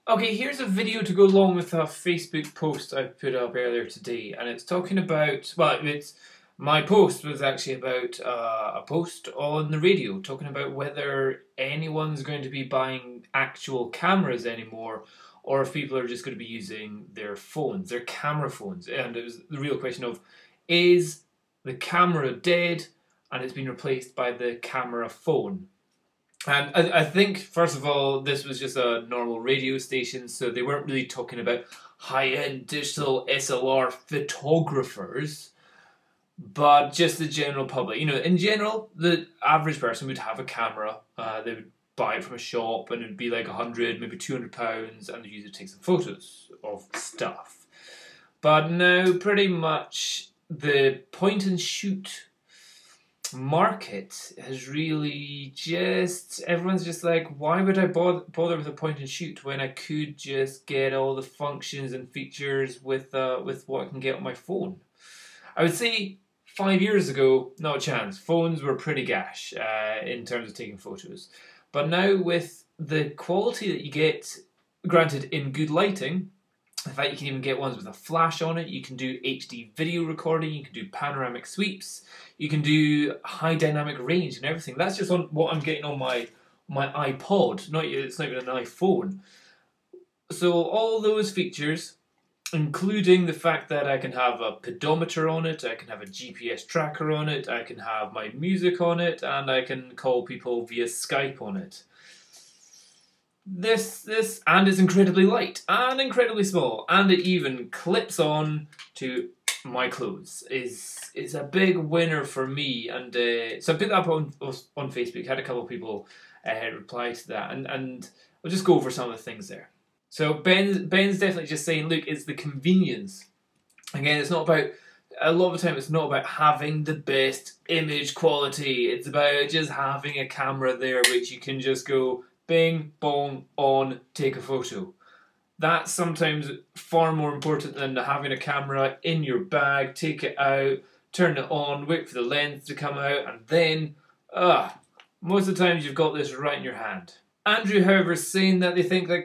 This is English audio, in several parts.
Okay, here's a video to go along with a Facebook post I put up earlier today, and it's talking about, my post was actually about a post on the radio talking about whether anyone's going to be buying actual cameras anymore, or if people are just going to be using their phones, their camera phones. And it was the real question of, is the camera dead and it's been replaced by the camera phone? And I think, first of all, this was just a normal radio station, so they weren't really talking about high-end digital SLR photographers, but just the general public. You know, in general, the average person would have a camera. They would buy it from a shop, and it'd be like 100, maybe £200, and they'd use it to take some photos of stuff. But now, pretty much, the point and shoot market has really just, everyone's just like, why would I bother with a point and shoot when I could just get all the functions and features with what I can get on my phone? I would say 5 years ago, not a chance. Phones were pretty gash in terms of taking photos, but now with the quality that you get, granted in good lighting. In fact, you can even get ones with a flash on it. You can do HD video recording. You can do panoramic sweeps. You can do high dynamic range and everything. That's just on what I'm getting on my iPod. It's not even an iPhone. So all those features, including the fact that I can have a pedometer on it, I can have a GPS tracker on it, I can have my music on it, and I can call people via Skype on it. This and it's incredibly light and incredibly small, and it even clips on to my clothes. Is a big winner for me, and so I put that up on Facebook. Had a couple of people reply to that, and I'll just go over some of the things there. So Ben's definitely just saying, look, it's the convenience. Again, it's not about, a lot of the time it's not about having the best image quality. It's about just having a camera there which you can just go bing, bong, on, take a photo. That's sometimes far more important than having a camera in your bag, take it out, turn it on, wait for the lens to come out, and then, most of the times you've got this right in your hand. Andrew, however, is saying that they think that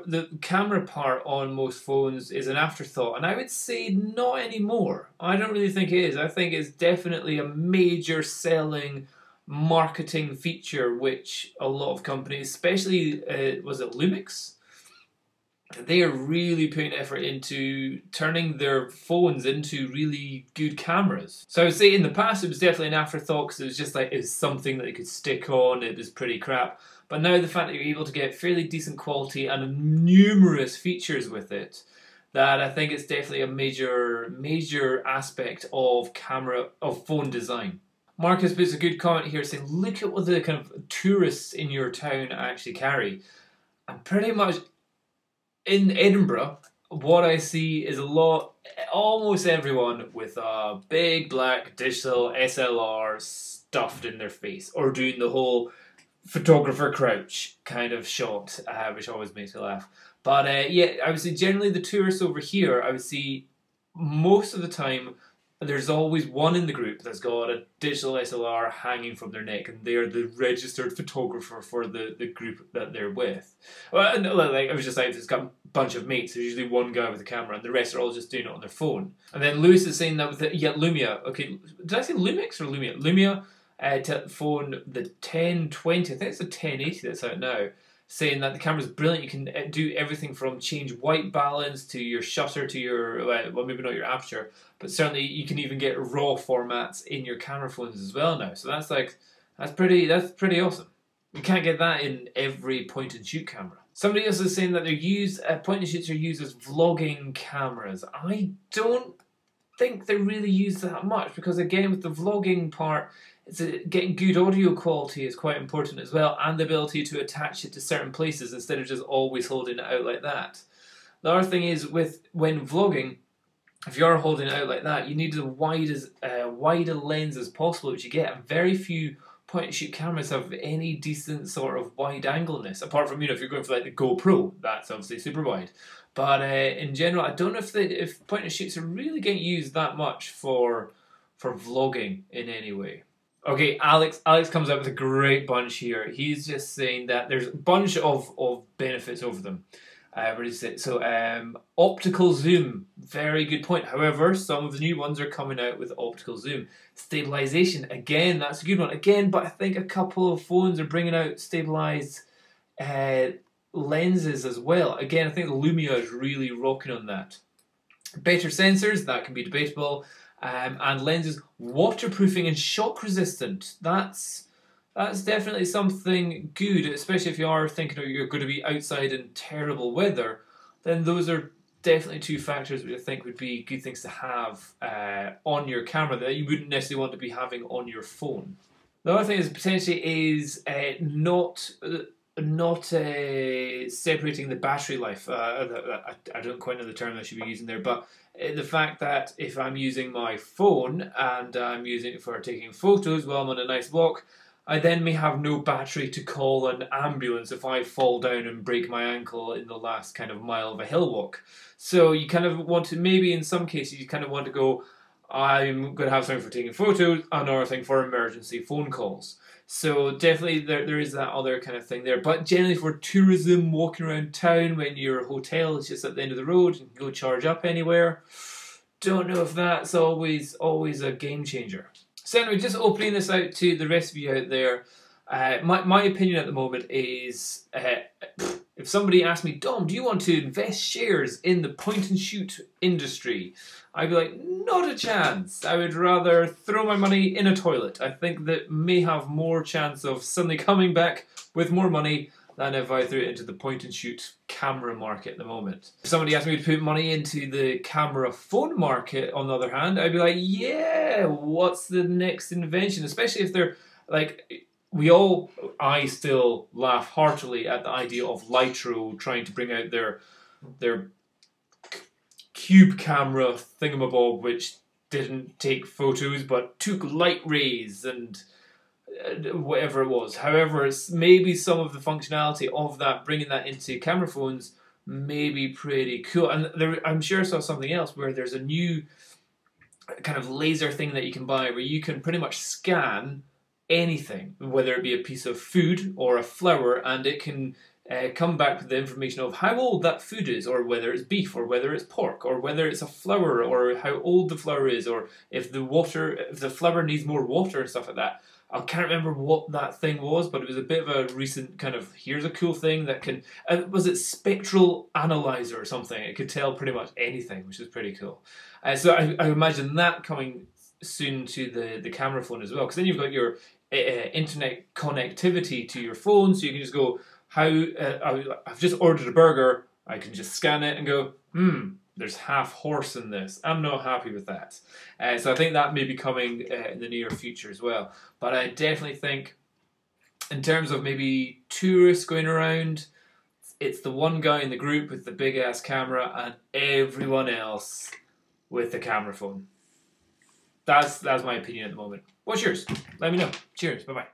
the camera part on most phones is an afterthought, and I would say not anymore. I don't really think it is. I think it's definitely a major selling marketing feature which a lot of companies, especially was it Lumix, they are really putting effort into turning their phones into really good cameras. So I would say in the past it was definitely an afterthought because it was just like, it was something that they could stick on, it was pretty crap. But now the fact that you're able to get fairly decent quality and numerous features with it, that I think it's definitely a major aspect of phone design. Marcus puts a good comment here saying, look at what the kind of tourists in your town actually carry. And pretty much in Edinburgh, what I see is almost everyone with a big black digital SLR stuffed in their face, or doing the whole photographer crouch kind of shot, which always makes me laugh. But yeah, I would say generally the tourists over here, I would see most of the time, there's always one in the group that's got a digital SLR hanging from their neck, and they're the registered photographer for the group that they're with. Well, like I was just like, it's got a bunch of mates. There's usually one guy with a camera, and the rest are all just doing it on their phone. And then Lewis is saying that with Lumia. Okay, did I say Lumix or Lumia? Lumia phone, the 1020. I think it's the 1080 that's out now, saying that the camera's brilliant. You can do everything from change white balance to your shutter to your, well, maybe not your aperture, but certainly you can even get raw formats in your camera phones as well now. So that's pretty awesome. You can't get that in every point and shoot camera. Somebody else is saying that point and shoots are used as vlogging cameras. I don't think they're really used that much, because again, with the vlogging part, getting good audio quality is quite important as well, and the ability to attach it to certain places instead of just always holding it out like that. The other thing is, when vlogging, if you're holding it out like that, you need as wide a lens as possible, which you get. And very few point-and-shoot cameras have any decent sort of wide-angleness, apart from, if you're going for like the GoPro, that's obviously super wide. But in general, I don't know if point-and-shoots are really getting used that much for vlogging in any way. Okay, Alex comes up with a great bunch here. He's just saying that there's a bunch of benefits over them. Where is it? So optical zoom, very good point. However, some of the new ones are coming out with optical zoom. Stabilization, again, that's a good one. Again, but I think a couple of phones are bringing out stabilized lenses as well. Again, I think the Lumia is really rocking on that. Better sensors, that can be debatable. And lenses, waterproofing and shock resistant. That's definitely something good, especially if you are thinking you're going to be outside in terrible weather. Then those are definitely two factors which I think would be good things to have on your camera that you wouldn't necessarily want to be having on your phone. The other thing is potentially not separating the battery life. I don't quite know the term I should be using there, but the fact that if I'm using my phone and I'm using it for taking photos while I'm on a nice walk, I then may have no battery to call an ambulance if I fall down and break my ankle in the last kind of mile of a hill walk. So you kind of want to, maybe in some cases, you kind of want to go, I'm going to have something for taking photos, another thing for emergency phone calls. So definitely there is that other kind of thing there. But generally for tourism, walking around town when your hotel is just at the end of the road and go charge up anywhere, don't know if that's always a game changer. So anyway, just opening this out to the rest of you out there, my opinion at the moment is if somebody asked me, Dom, do you want to invest shares in the point and shoot industry? I'd be like, not a chance. I would rather throw my money in a toilet. I think that may have more chance of suddenly coming back with more money than if I threw it into the point and shoot camera market at the moment. If somebody asked me to put money into the camera phone market, on the other hand, I'd be like, yeah, what's the next invention? Especially if they're like, I still laugh heartily at the idea of Lytro trying to bring out their cube camera thingamabob, which didn't take photos but took light rays and whatever it was. However, it's maybe some of the functionality of that, bringing that into camera phones, may be pretty cool. And I'm sure I saw something else where there's a new kind of laser thing that you can buy where you can pretty much scan anything, whether it be a piece of food or a flower, and it can come back with the information of how old that food is, or whether it's beef, or whether it's pork, or whether it's a flower, or how old the flower is, or if the flower needs more water and stuff like that. I can't remember what that thing was, but it was a bit of a recent kind of, here's a cool thing that can, was it spectral analyzer or something? It could tell pretty much anything, which is pretty cool. So I imagine that coming soon to the camera phone as well, because then you've got your internet connectivity to your phone, so you can just go, I've just ordered a burger, I can just scan it and go, there's half horse in this. I'm not happy with that. So I think that may be coming in the near future as well. But I definitely think, in terms of maybe tourists going around, it's the one guy in the group with the big ass camera and everyone else with the camera phone. That's my opinion at the moment. What's yours? Let me know. Cheers. Bye bye.